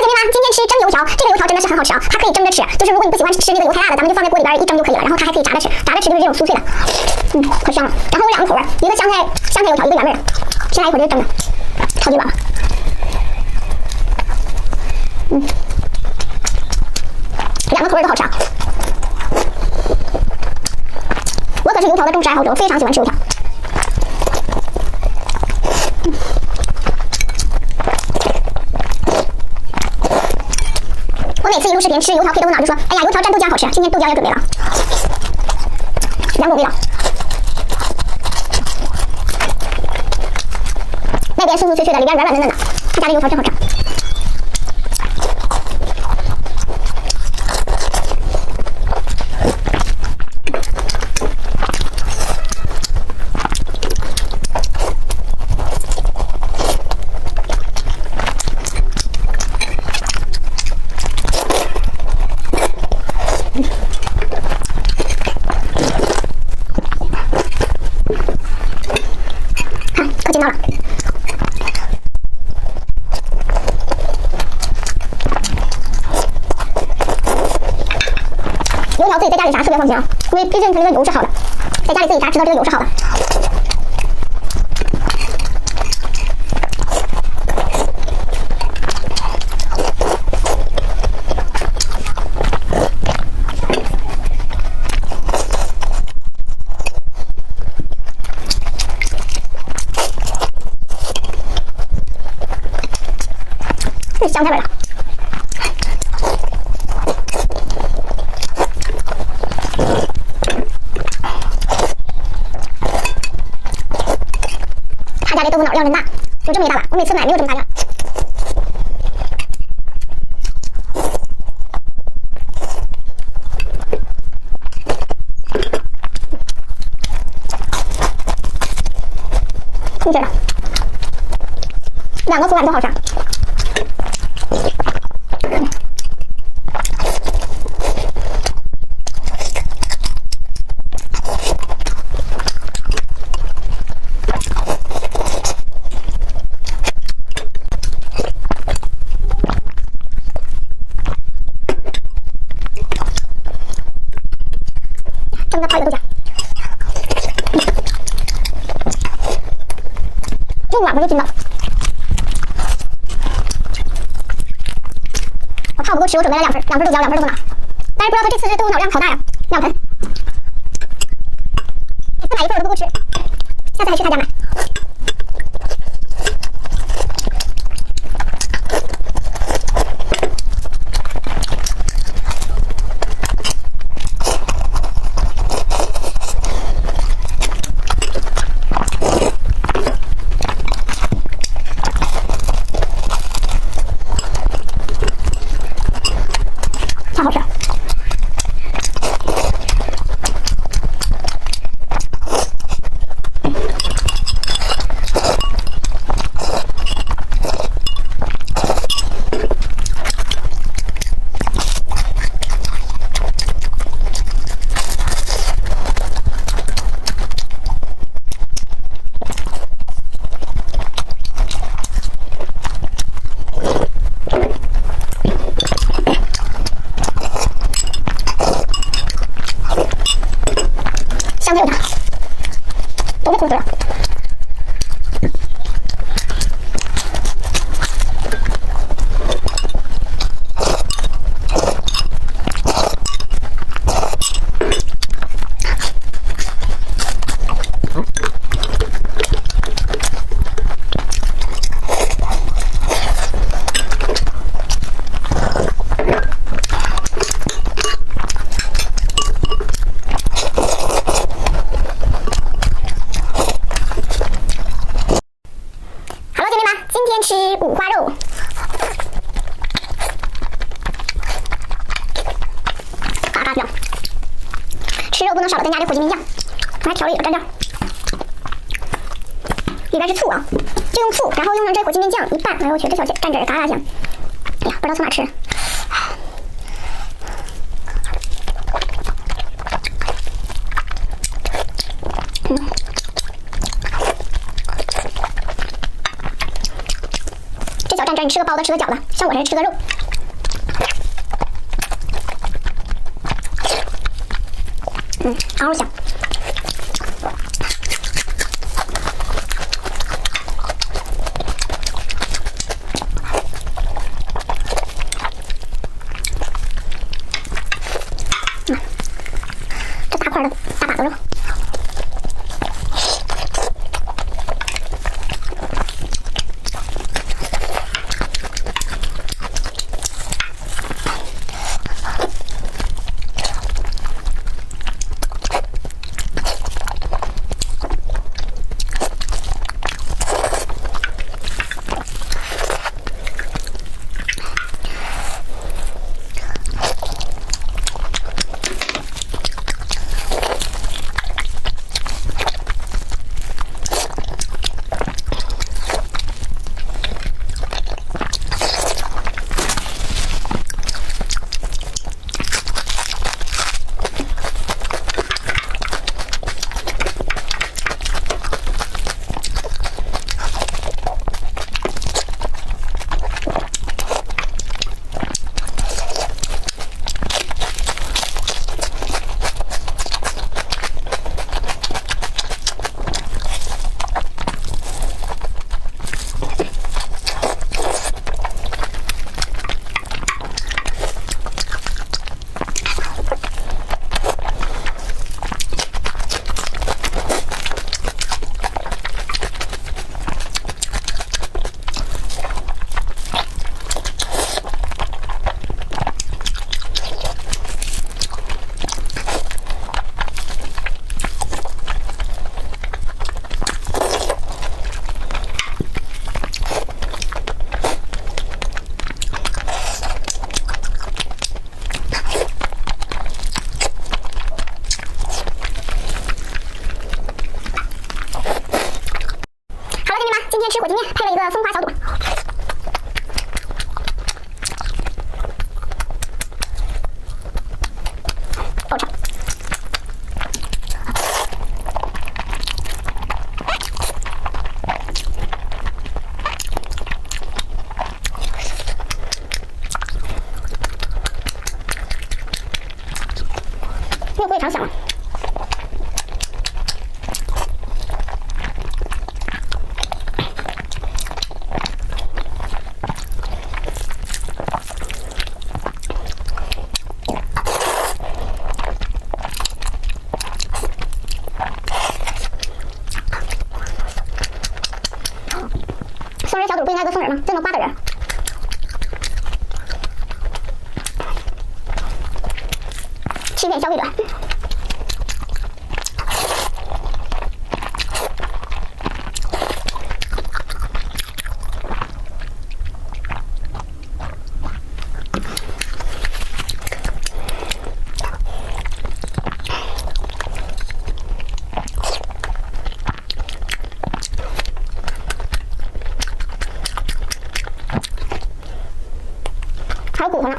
姐妹们，今天吃蒸油条，这个油条真的是很好吃啊，它可以蒸着吃，就是如果你不喜欢吃那个油太辣的，咱们就放在锅里边一蒸就可以了。然后它还可以炸着吃，炸着吃就是这种酥脆的，可香了。然后有两个口味，一个香菜油条，一个原味的。先来一口这个蒸的，超级软了。两个口味都好吃啊。我可是油条的忠实爱好者，我非常喜欢吃油条。我每次一录视频吃油条，可以问我哪就说，哎呀，油条蘸豆浆好吃。今天豆浆也准备了，两种味道。外边酥酥脆脆的，里边软软嫩嫩的，他家的油条真好吃。可劲道了。油条自己在家里炸特别放心啊，因为毕竟它这个油是好的，在家里自己炸知道这个油是好的。这是香菜味的。他家这豆腐脑量真大，有这么一大把，我每次买没有这么大量。空劲儿的，两个口感都好吃。蒸的泡一个豆浆，又软和又筋道。我怕我不够吃，我准备了两份豆浆，2份豆腐脑。但是不知道他这次这豆腐脑量好大呀，2盆。每次买一份我都不够吃，下次还去他家买。好吃。香菜油条，都是空心的。吃五花肉，嘎嘎香。吃肉不能少了咱家这火鸡面酱，我还调了一个蘸料，里边是醋啊，就用醋，然后用上这火鸡面酱一拌，哎呦我去，这小蘸汁嘎嘎香。哎呀，不知道从哪吃。这小蘸汁你吃个包子的吃个饺子，像我这吃个肉。嗷嗷香。这大块的大把子肉。今天吃火鸡面，配了一个松花小肚，爆炒。肉非常香。送人小肚不应该搁送人吗？这能挂的人。吃点小尾端。还有骨头呢。